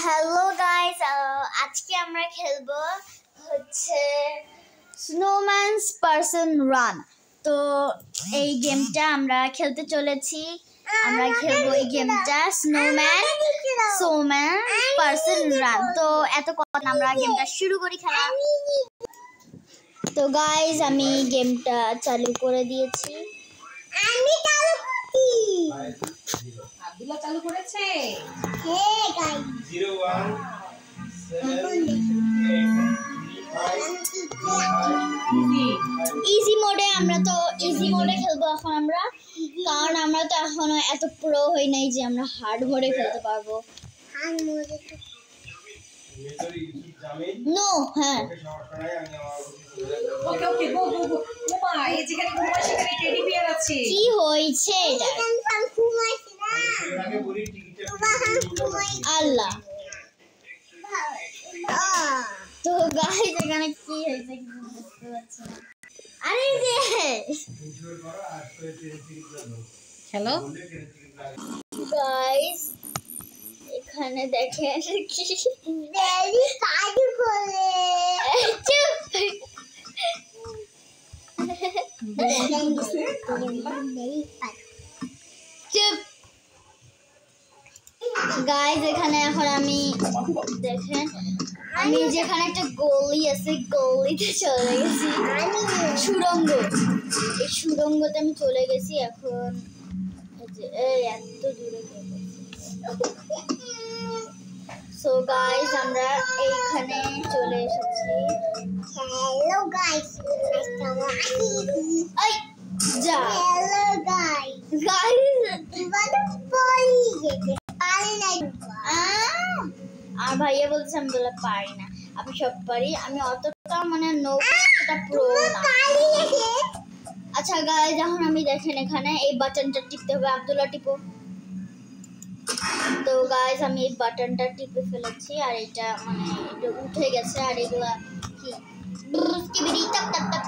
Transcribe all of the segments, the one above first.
Hello guys, আজকে আমরা খেলবো হচ্ছে স্নোম্যানস পারসন রান। তো এই গেমটা আমরা খেলতে চলেছি। আমরা খেলবো এই গেমটা স্নোম্যান পারসন রান। তো এত কথা, আমরা গেমটা শুরু করি খেলা। তো গাইস, আমি গেমটা চালু করে দিয়েছি। আমি চালু করছি। আব্দুল্লাহ চালু করেছে। হ্যাঁ গাইস, 017835 ইজি মোডে। আমরা তো ইজি মোডে খেলবো এখন আমরা, কারণ আমরা তো এখনো এত প্রো হই নাই যে আমরা হার্ড মোডে খেলতে পারবো। নো, হ্যাঁ ওকে ওকে গো গো গো। ওমা, এই যেখানে ঘুমায় সেখানে টেডি বিয়ার আছে। কি হইছে এটা? আল্লাহ। তো গাইস, এখানে কি হইছে কিছু বুঝতে পারছি না। আরে যে হ্যালো গাইস, এখানে দেখেন কি দেরি কাজ করে। চুপ। চুপ গাইস, এখানে এখন আমি দেখেন, আমি যেখানে একটা গলি আছে, গলিতে চলে গেছি। সুড়ঙ্গ, এই সুড়ঙ্গতে আমি চলে গেছি। এখন এত দূরে সো গাইস, আমরা এইখানে চলে এসেছি। হ্যালো গাইস, এই যা। হ্যালো গাইস, আর ভাইয়া বলছে আমি বলে পারি না। আমি সব পারি, আমি অতটা মানে অতটা প্রো না। আচ্ছা গাইস, যখন আমি দেখেন এখানে এই বাটনটা টিপতে হবে। আব্দুল্লাহ টিপো। তো গাইস, আমি এই বাটনটা টিপে ফেলেছি, আর এটা মানে এটা উঠে গেছে। আর এগুলা কি স্কিবিডি টাপ টাপ টাপ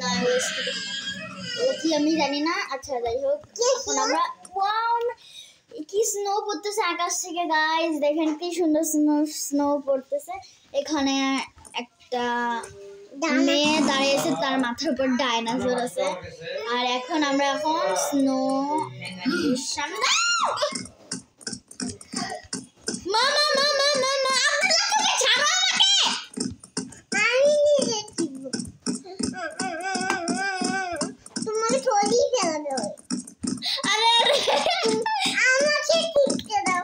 না, কি আমি জানি না। আচ্ছা যাই হোক, এখন আমরা ওয়াও, কি স্নো পড়তেছে আকাশ থেকে। গাইস দেখেন কি সুন্দর স্নো পড়তেছে। এখানে একটা মেয়ে দাঁড়িয়েছে, তার মাথার উপর ডাইনোসর আছে। আর এখন আমরা স্নো সামনে মামা মামা মামা আপনারা ছাড়ো আমাকে। আমি নিজে টিপব, তোমাকে থোড়ি ফেলাবে। আরে আমাকে টিপতে দাও।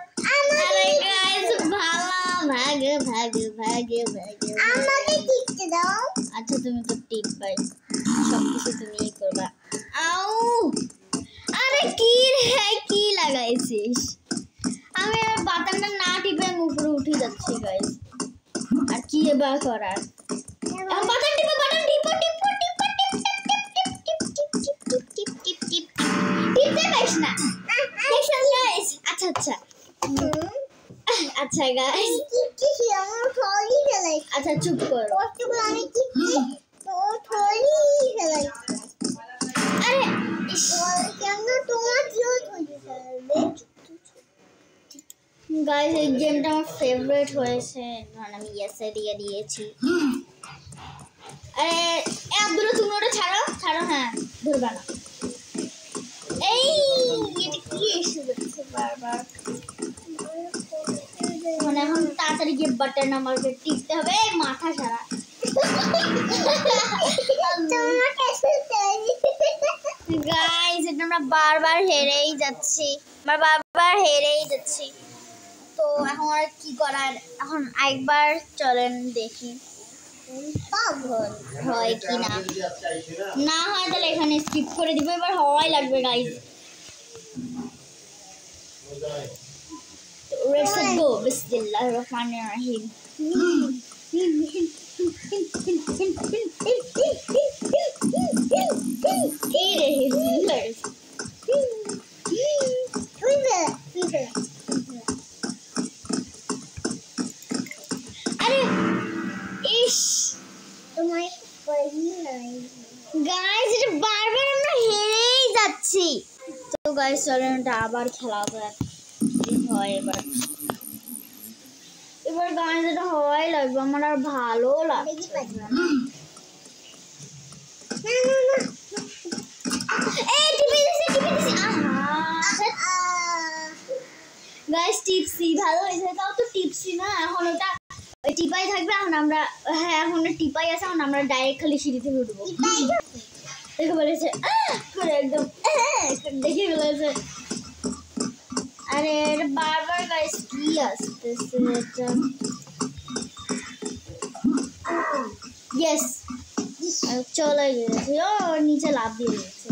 আরে গাইস, ভালো ভাগে ভাগে ভাগে ভাগে আমাকে টিপতে দাও। আচ্ছা তুমি তো টিপ পাই, সবকিছু তুমি করবা। আউ, আরে কি রে, কি লাগাইছিস? আমি বাটনটা না টিপে উপরে উঠে যাচ্ছি গাইস। আর কি এবার করার? বাটন টিপো, বাটন টিপো টিপো টিপো টিপ টিপ টিপ টিপ টিপ টিপ টিপ টিপ টিপতে পারিস না। দেখছেন গাইস? আচ্ছা আচ্ছা আচ্ছা গাইস, টিপতেছি আমার থলি ফেলাই। আচ্ছা চুপ কর, কষ্টগুলো আমি টিপছি তো থলি ফেলাই। আরে কেন তোমার জিও থলি ফেলবে? গাইস, এই গেমটা আমার ফেভারিট হয়েছে, কারণ আমি ইয়েসে দিয়ে দিয়েছি। আরে আব্দুল্লাহ, তুমি ওটা ছাড়ো ছাড়ো। হ্যাঁ, ধরবা না। এই এটা কি এসে যাচ্ছে বারবার? মানে এখন তাড়াতাড়ি গিয়ে বাটন আমাকে টিপতে হবে। মাথা সারা গাইস, এটা আমরা বারবার হেরেই যাচ্ছি, তো এখন আর কি করার? এখন একবার চলেন দেখি হয় কি না। না হয় তাহলে এখানে স্কিপ করে দিব। এবার হওয়াই লাগবে গাইস। Let's go. Bismillahirrahmanirrahim. আরে ইস, তোমার গাইস, এটা বারবার আমরা হেরেই যাচ্ছি। তো গাইস, চলেন এটা আবার খেলা হবে। হয় এবার গাইস এটা হওয়াই লাগবে আমার আর ভালো লাগছে না এই টিপে দিছি গাইস টিপসি ভালো হয়েছে তাও তো টিপসি না এখন ওটা ওই টিপাই থাকবে এখন আমরা হ্যাঁ এখন টিপাই আছে এখন আমরা ডাইরেক্ট খালি সিঁড়িতে উঠবো দেখে বলেছে করে একদম দেখে বলেছে আরে বারবার গাইস কি আসতেছে এটা ইয়েস চলে গেছে ও নিচে লাফ দিয়ে গেছে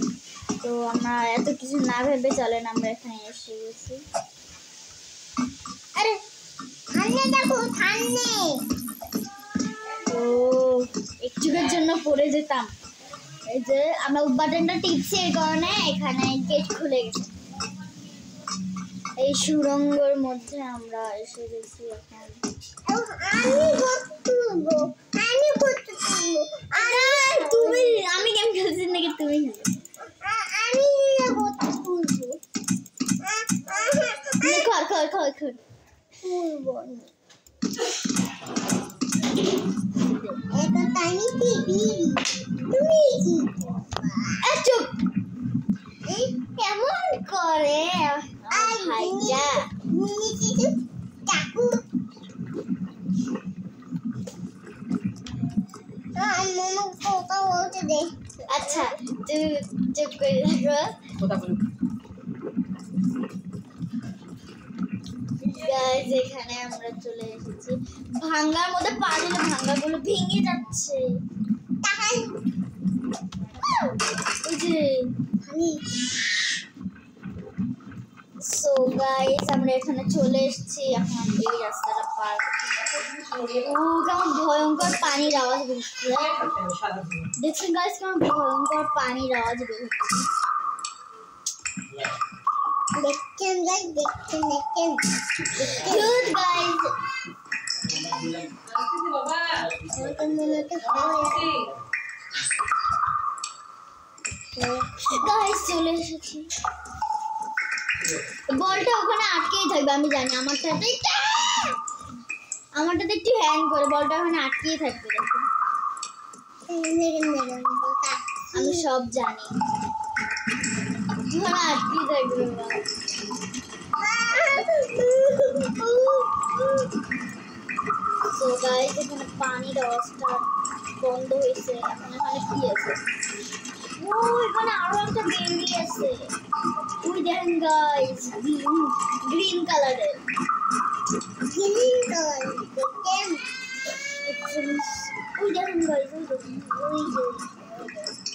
তো আমরা এত কিছু না ভেবে চলেন আমরা এখানে এসে গেছি আরে ঠান্ডা দেখো ঠান্ডা ও একটুর জন্য পড়ে যেতাম এই যে আমরা বাটনটা টিপছি এই কারণে এখানে গেট খুলে গেছে এই সুড়ঙ্গের মধ্যে আমরা এসে গেছি এখন আমি গেম খেলছি নাকি তুমি কেমন করে আচ্ছা তুই চুপ করে রাখো গাইস এখানে আমরা চলে এসেছি ভাঙ্গার মধ্যে পা দিলে ভাঙ্গাগুলো ভেঙে যাচ্ছে ওই যে সো গাইস আমরা এখানে চলে এসেছি এখন এই রাস্তাটা পার কেমন ভয়ঙ্কর পানির আওয়াজ বেরোচ্ছে দেখছেন গাইস কেমন ভয়ঙ্কর পানির আওয়াজ বেরোচ্ছে দেখছেন গাইস দেখছেন গুড গাইস গাইস চলে এসেছি বলটা ওখানে আটকেই থাকবে আমি জানি আমারটাতে একটু হ্যাং করে বলটা ওখানে আটকেই থাকবে আমি সব জানি ওখানে আটকেই থাকবে তো গাইস এখানে পানির অবস্থা বন্ধ হয়েছে এখন এখানে কি আছে ও এখানে আরো একটা বেবি আছে ওই দেখেন গাইস গ্রিন কালারের দেখেন ওই দেখেন গাইস ওই যে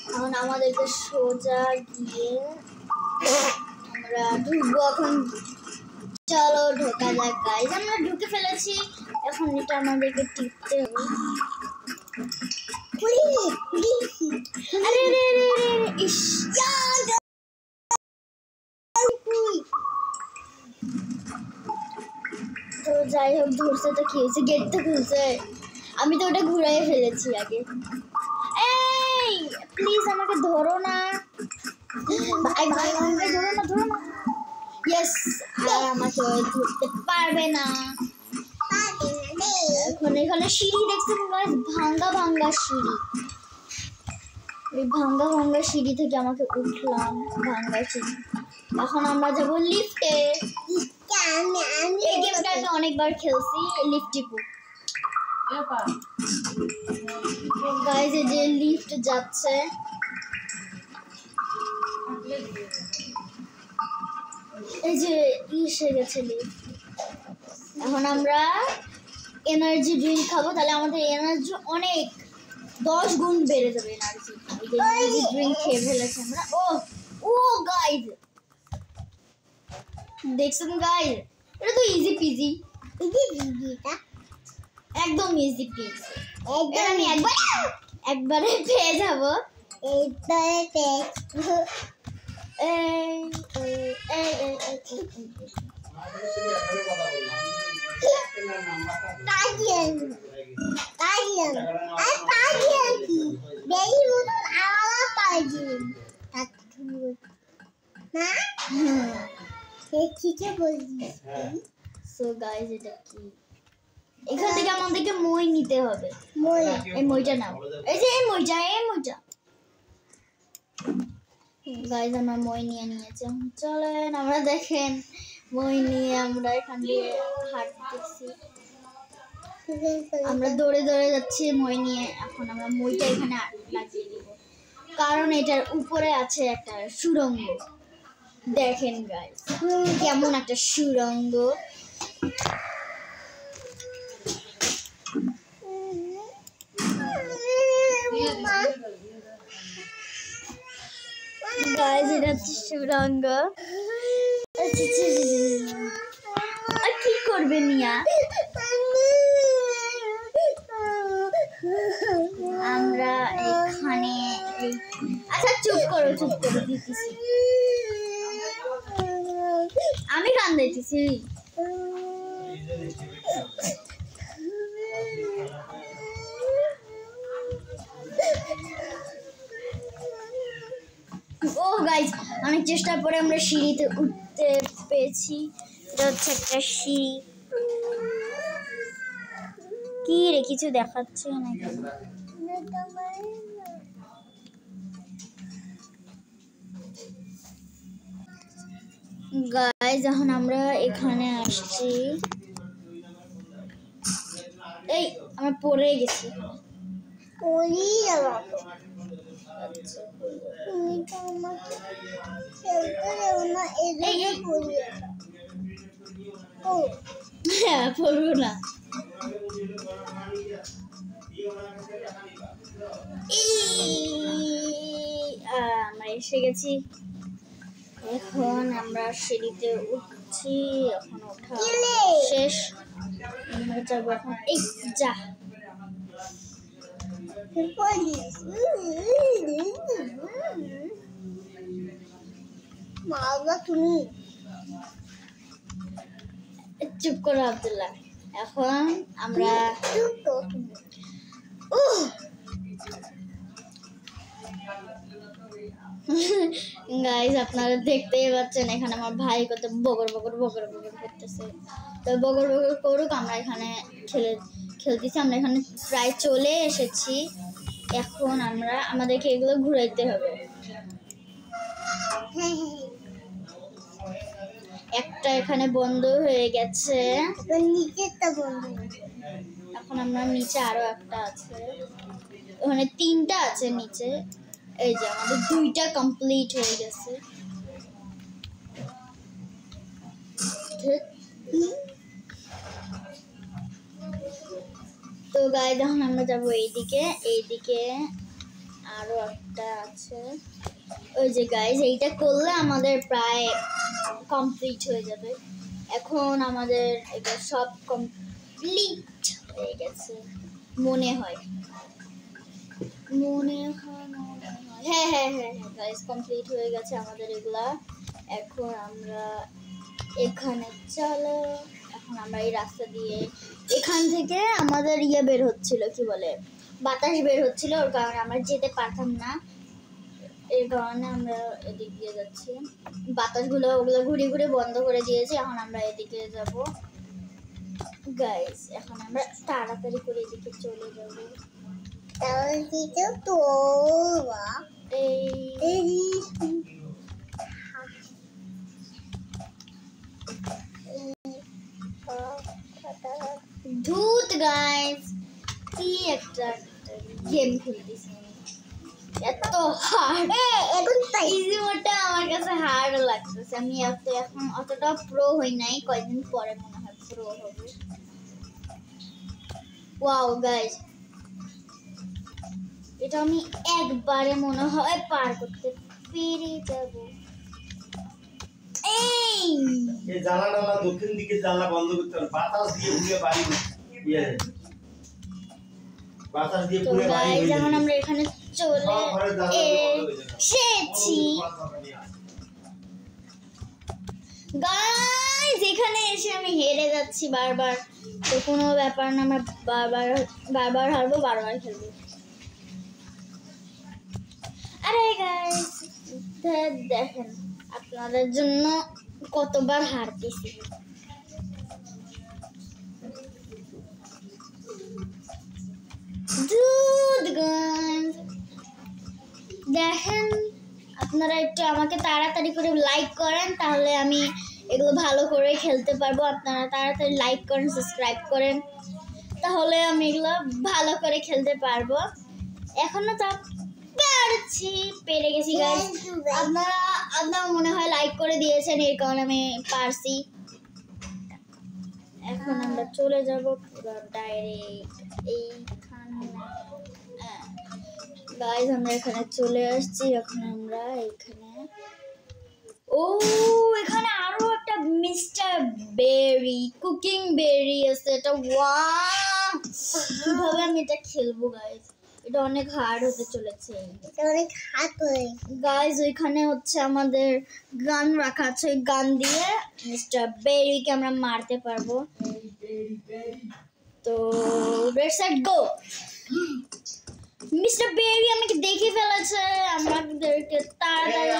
এখন আমাদেরকে সোজা গিয়ে আমরা ঢুকবো এখন চলো ঢোকা যাক গাইস আমরা ঢুকে ফেলেছি এখন এটা আমাদেরকে টিপতে হবে আরে রে রে রে ইস তো যাই হোক ধরছে তো কি হয়েছে গেট তো খুলছে আমি তো ওটা ঘুরাই ফেলেছি আগে এই প্লিজ আমাকে ধরো না ধরো না ইয়েস আর আমাকে ধরতে পারবে না এখন এখানে সিঁড়ি দেখছেন গাইস ভাঙ্গা সিঁড়ি এই ভাঙ্গা সিঁড়ি থেকে আমাকে উঠলাম ভাঙ্গা সিঁড়ি এখন আমরা যাবো লিফটে এই গেমটা আমি অনেকবার খেলছি লিফট টিপু গাইস এই যে লিফট যাচ্ছে এই যে এসে গেছে লিফট এখন আমরা এনার্জি ড্রিঙ্ক খাবো তাহলে আমাদের এনার্জি অনেক 10 গুণ বেড়ে যাবে এনার্জি এনার্জি ড্রিঙ্ক খেয়ে ফেলেছি আমরা ও গাইস দেখছেন গাইস এটা তো ইজি পিজি একদম ইজি পিজি এটা আমি একবারে পেয়ে যাব এইটাই সো গাইস এটা কি এখান থেকে আমাদেরকে মই নিতে হবে এই মইটা নাও এই যে এই মইটা গাইস আমরা মই নিয়ে নিয়েছি চলেন আমরা দেখেন মই নিয়ে আমরা এখান দিয়ে হাঁটতেছি আমরা দৌড়ে দৌড়ে যাচ্ছি মই নিয়ে এখন আমরা মইটা এখানে লাগিয়ে দিব কারণ এটার উপরে আছে একটা সুড়ঙ্গ দেখেন গাইস কেমন একটা সুড়ঙ্গ গাইস এটা হচ্ছে সুড়ঙ্গ আর কি করবে মিয়া আমরা এখানে আচ্ছা চুপ করো দিতেছি আমি গান দিতেছি ও গাইস অনেক চেষ্টার পরে আমরা সিঁড়িতে উঠতে পেরেছি এটা হচ্ছে একটা সিঁড়ি কি রে কিছু দেখাচ্ছে না গাইস এখন আমরা এখানে আসছি এই আমরা পড়ে গেছি হ্যাঁ পড়বো না আমরা এসে গেছি এখন আমরা সিঁড়িতে উঠছি এখন ওঠা শেষ আমরা যাবো এখন এই যা তুমি চুপ করো আব্দুল্লাহ এখন আমরা গাইস আপনারা দেখতেই পাচ্ছেন এখানে আমার ভাই কত বগর করতেছে তো বগর করুক আমরা এখানে খেলতেছি আমরা এখানে প্রায় চলে এসেছি এখন আমাদেরকে এগুলো ঘুরাইতে হবে একটা এখানে বন্ধ হয়ে গেছে এখন আমরা নিচে আরো একটা আছে ওখানে তিনটা আছে নিচে এই যে আমাদের দুইটা কমপ্লিট হয়ে গেছে তো গাইস এখন আমরা যাবো এইদিকে আরো একটা আছে ওই যে গাইস এইটা করলে আমাদের প্রায় কমপ্লিট হয়ে যাবে এখন আমাদের এটা সব কমপ্লিট হয়ে গেছে মনে হয় হ্যাঁ গাইস কমপ্লিট হয়ে গেছে আমাদের এগুলা এখন আমরা এখানে চলো এখন আমরা এই রাস্তা দিয়ে এখান থেকে আমাদের বের হচ্ছিল কি বলে বাতাস বের হচ্ছিল ওর কারণে আমরা যেতে পারতাম না এর কারণে আমরা এদিক দিয়ে যাচ্ছি বাতাসগুলো ওগুলো ঘুরে ঘুরে বন্ধ করে দিয়েছে এখন আমরা এদিকে যাব গাইস এখন আমরা তাড়াতাড়ি করে এদিকে চলে যাব ধুত গাইস কি একটা গেম খেলতেছি এত হার্ড ইজি মোডটা আমার কাছে হার্ড লাগতেছে আমি এখন অতটা প্রো হই নাই কয়েকদিন পরে মনে হয় প্রো হবে ওয়াও গাইস এটা আমি একবারে মনে হয় পার করতে পেরে যাব এই জানালা দক্ষিণ দিকে জানলা বন্ধ করতে হবে বাতাস দিয়ে পুরো বাড়ি বাতাস দিয়ে পুরো বাড়ি যখন আমরা এখানে চলে এসেছি গাইস এখানে এসে আমি হেরে যাচ্ছি বারবার তো কোনো ব্যাপার না আমরা বারবার হারবো বারবার খেলবো আরে গাইস দেখেন আপনাদের জন্য কতবার হারতেছি। দেখেন আপনারা একটু আমাকে তাড়াতাড়ি করে লাইক করেন, তাহলে আমি এগুলো ভালো করে খেলতে পারবো। আপনারা তাড়াতাড়ি লাইক করেন, সাবস্ক্রাইব করেন, তাহলে আমি এগুলো ভালো করে খেলতে পারবো। এখনো তো পেরে গেছি গাইস। আপনারা মনে হয় লাইক করে দিয়েছেন, এর কারণে আমি পারছি। এখন আমরা চলে যাব পুরো ডাইরেক্ট এইখানে। গাইস আমরা এখানে চলে আসছি। এখন আমরা এখানে এখানে আরো একটা মিস্টার বেরি কুকিং বেরি আছে। এটা ওয়াও, কিভাবে আমি এটা খেলবো গাইস? এটা অনেক হার্ড হতে চলেছে। অনেক হাত হয়ে গাইস ওইখানে হচ্ছে আমাদের গান রাখা আছে, ওই গান দিয়ে মিস্টার বেরিকে আমরা মারতে পারবো। তো রেড সাইড গো। মিস্টার বেরি আমাকে দেখে ফেলেছে, আমাদেরকে তাড়াতাড়ি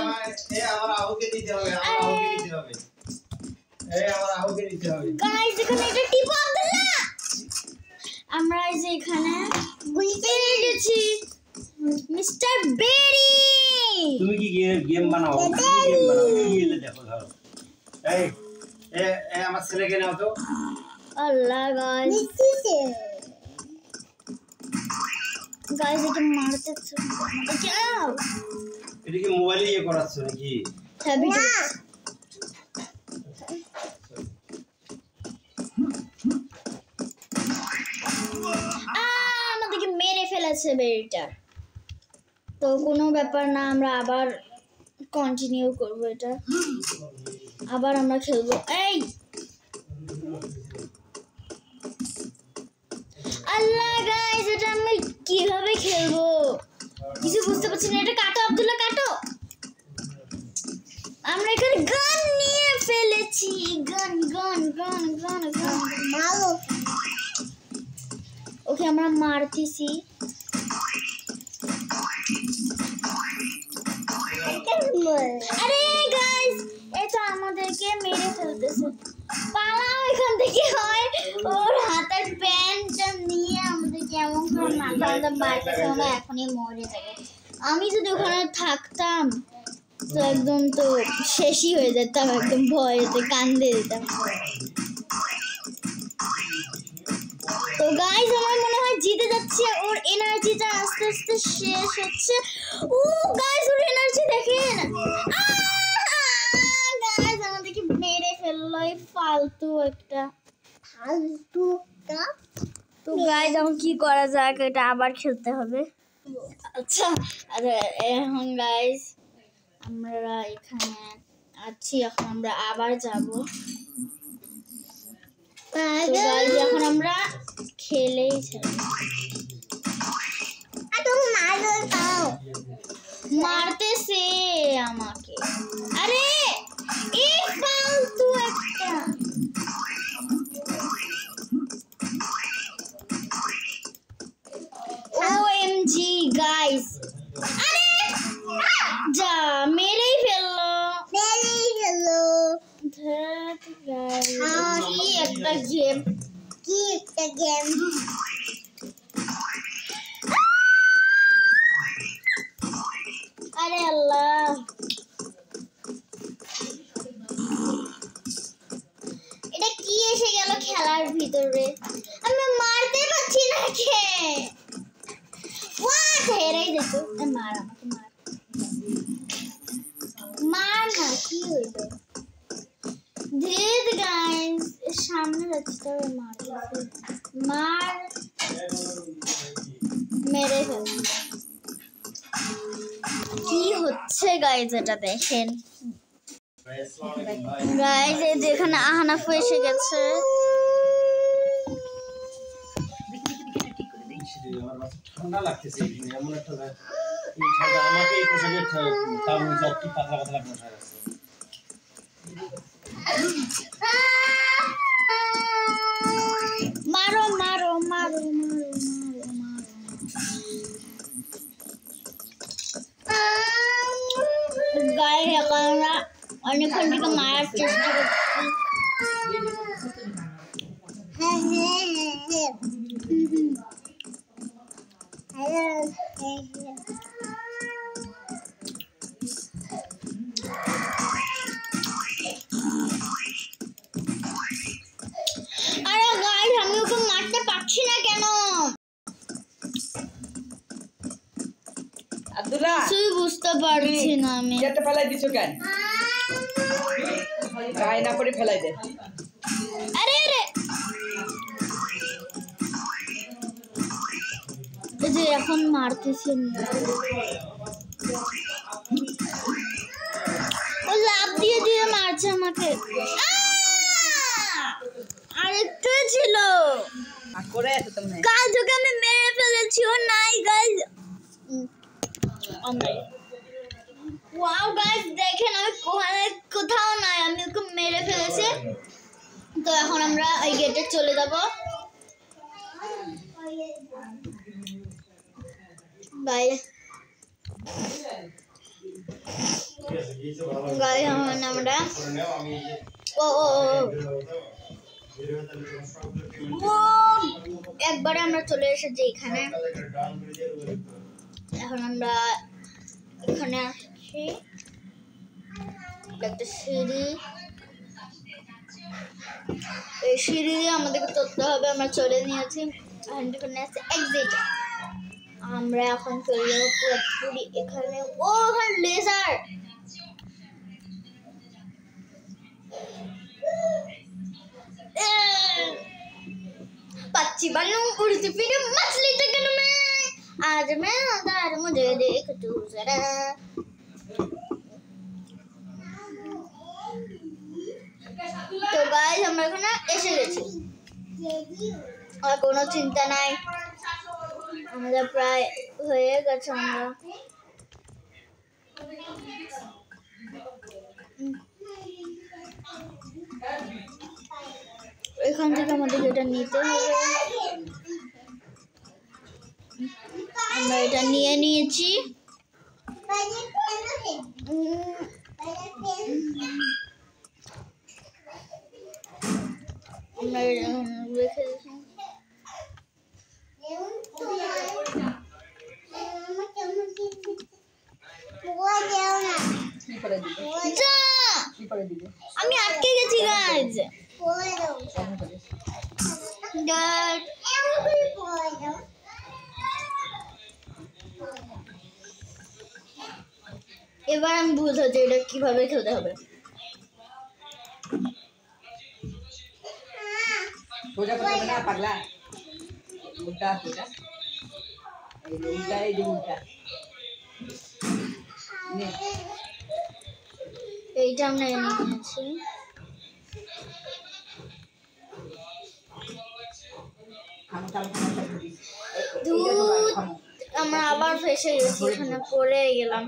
আমার আহুকে দিতে হবে, আমার আহুকে দিতে হবে। গাইস এখানে এটা টিপ আব্দুল্লাহ, আমরা এই যে এখানে পেয়ে গেছি মিস্টার বেরি। তুমি কি গেম বানাও? গেম বানাও কি এলে দেখো ধরো। এই আমার ছেলেকে নাও তো। আল্লাহ গাইস নিচে গাইস এটা মারতে যাও। এটা কি মোবাইলে করাচ্ছ নাকি? হ্যাঁ ভিডিও আমাদেরকে মেরে ফেলেছে বেরিটা। তো কোনো ব্যাপার না, আমরা আবার কন্টিনিউ করবো এটা, আবার আমরা খেলবো। এই আল্লাহ গাইস এটা আমি কিভাবে খেলবো কিছু বুঝতে পারছি না। এটা কাটো আব্দুল্লাহ কাটো। আমরা এখানে গান নিয়ে ফেলেছি, গান গান গান গান গান ভালো ওকে আমরা মারতেছি। আরে গাইস এটা আমাদেরকে মেরে ফেলতেছে, পালাও এখান থেকে। হয় ওর হাতের প্যান্টটা নিয়ে আমাদেরকে এমন করে মাথা বাড়তেছে, আমরা এখনই মরে যাবো। আমি যদি ওখানে থাকতাম তো একদম তো শেষই হয়ে যেতাম, একদম ভয়েতে কান্দে দিতাম। তো গাইস আমার মনে হয় জিতে যাচ্ছে, ওর এনার্জিটা আস্তে আস্তে শেষ হচ্ছে। গাইস ওর এনার্জি দেখেন। গাইস আমাদেরকে মেরে ফেললো এই ফালতু একটা। ফালতুটা। তো গাইস এখন কি করা যাক, এটা আবার খেলতে হবে। আচ্ছা এখন গাইস আমরা এখানে আছি, এখন আমরা আবার যাব। এখন আমরা খেলেই মারতেছে আমাকে। আরে এই ফালতু একটা। ওএমজি গাইস, আরে যা মেরেই ফেললো। কি একটা গেম, কি একটা গেম। আরে আল্লাহ এটা কি এসে গেল খেলার ভিতরে, আমি মারতে পারছি না। কে হেরেই যেত। মার আমাকে মার, মার না, কি হইলো? ধীরে গাইস সামনে যাচ্ছে তবে মার মেরে ফেল। কি হচ্ছে গাইস এটা দেখেন। গাইস এই যে এখানে আহনাফ এসে গেছে। ঠান্ডা লাগতেছে, এমন একটা আমাকে এই পোশাকের তাবু যাত্রী পাতলা পাতলা পোশাক আছে। মারো মারো মারো মারো মারো গায়ে আমরা অনেকক্ষণ থেকে মারার চেষ্টা করছি। হ্যাঁ হ্যাঁ হ্যাঁ হ্যাঁ আরে গাইস আমি ওকে মারতে পারছি না কেন? আব্দুল্লাহ কিছুই বুঝতে পারছি না আমি। যেটা ফেলাই দিছো কেন? গায়ে না করে ফেলাই দে। আরে আরে এই যে এখন মারতেছি আমি। ও লাফ দিয়ে দিয়ে মারছে আমাকে। আরেকটা ছিল করে আছে তুমি। গাইস ওকে আমি মেরে ফেলেছি। ও নাই গাইস। ওয়াও গাইস দেখেন আমি কোথাও নাই, আমি ওকে মেরে ফেলেছি। তো এখন আমরা এই গেটে চলে যাব। বাইরে গাইস এখন আমরা ও ও ও একবারে আমরা চলে এসেছি এখানে। এখন আমরা এখানে আসছি, একটা সিঁড়ি, এই সিঁড়ি দিয়ে আমাদেরকে চলতে হবে। আমরা চলে নিয়েছি, এখানে আছে এক্সিট। আমরা এখন চলে যাবো পুরোপুরি এখানে। ও ওখানে লেজার, पक्षी बनूं उड़ती फिरूं मछली चिकन में आज मैं उधर मुझे देख तू जरा। তো গাইস আমরা এখানে এসে গেছি, আর কোনো চিন্তা নাই, আমাদের প্রায় হয়ে গেছে। আমরা এখান থেকে আমাদের এটা নিতে হবে। আমরা এটা নিয়ে নিয়েছি। আমরা রেখে দিয়েছি। যা, আমি আটকে গেছি গাইস। এবার আমি বুঝাচ্ছি এটা কিভাবে খেলতে হবে। সোজা করতে না পাগলা, উল্টা সোজা, এই উল্টা, এই যে উল্টা নে। এইটা আমরা এনে নিয়েছি। আমরা আবার ফেসে গেছি, এখানে পড়ে গেলাম।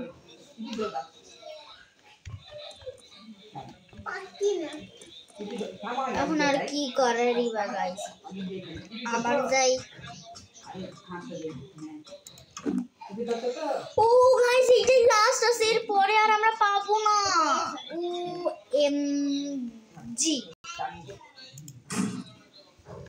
এখন আর কি করারই বা গাইস, আবার যাই। ও গাইস এইটাই লাস্ট আছে, এর পরে আর আমরা পাবো না। ও এম জি